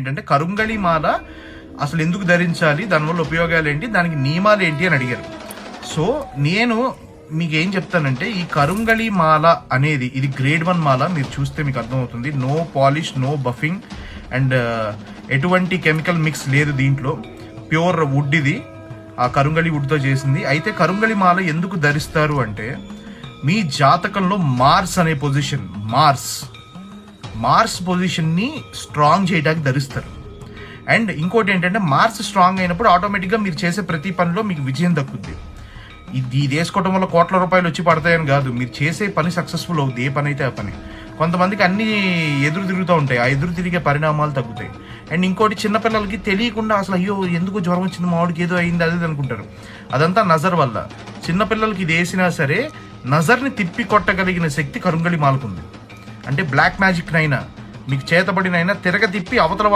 ఏంటంటే కరుంగళి మాల అసలు ఎందుకు ధరించాలి, దానివల్ల ఉపయోగాలు ఏంటి, దానికి నియమాలు ఏంటి అని అడిగారు. సో నేను మీకు ఏం చెప్తానంటే ఈ కరుంగళి మాల అనేది ఇది గ్రేడ్ 1 మాల. మీరు చూస్తే మీకు అర్థమవుతుంది. No polish, no buffing and ఎటువంటి కెమికల్ మిక్స్ లేదు దీంట్లో. ప్యూర్ వుడ్ ఇది, ఆ కరుంగళి వుడ్తో చేసింది. అయితే కరుంగళి మాల ఎందుకు ధరిస్తారు అంటే మీ జాతకంలో మార్స్ అనే పొజిషన్, మార్స్ పొజిషన్ని స్ట్రాంగ్ చేయడానికి ధరిస్తారు. అండ్ ఇంకోటి ఏంటంటే మార్స్ స్ట్రాంగ్ అయినప్పుడు ఆటోమేటిక్గా మీరు చేసే ప్రతి పనిలో మీకు విజయం దక్కుద్ది. ఇది వేసుకోవడం వల్ల కోట్ల రూపాయలు వచ్చి పడతాయని కాదు, మీరు చేసే పని సక్సెస్ఫుల్ అవుతుంది. ఏ పని అయితే ఆ పని. కొంతమందికి అన్నీ ఎదురు తిరుగుతూ ఉంటాయి, ఆ ఎదురు తిరిగే పరిణామాలు తగ్గుతాయి. అండ్ ఇంకోటి చిన్నపిల్లలకి తెలియకుండా అసలు అయ్యో ఎందుకు జ్వరం వచ్చింది, మామిడికి ఏదో అయింది అది అనుకుంటారు. అదంతా నజర్ వల్ల. చిన్నపిల్లలకి ఇది వేసినా సరే నజర్ని తిప్పి కొట్టగలిగిన శక్తి కరుంగళి మాలకుంది. అంటే బ్లాక్ మ్యాజిక్ నైనా మీకు చేతబడినైనా తిరగ తిప్పి అవతల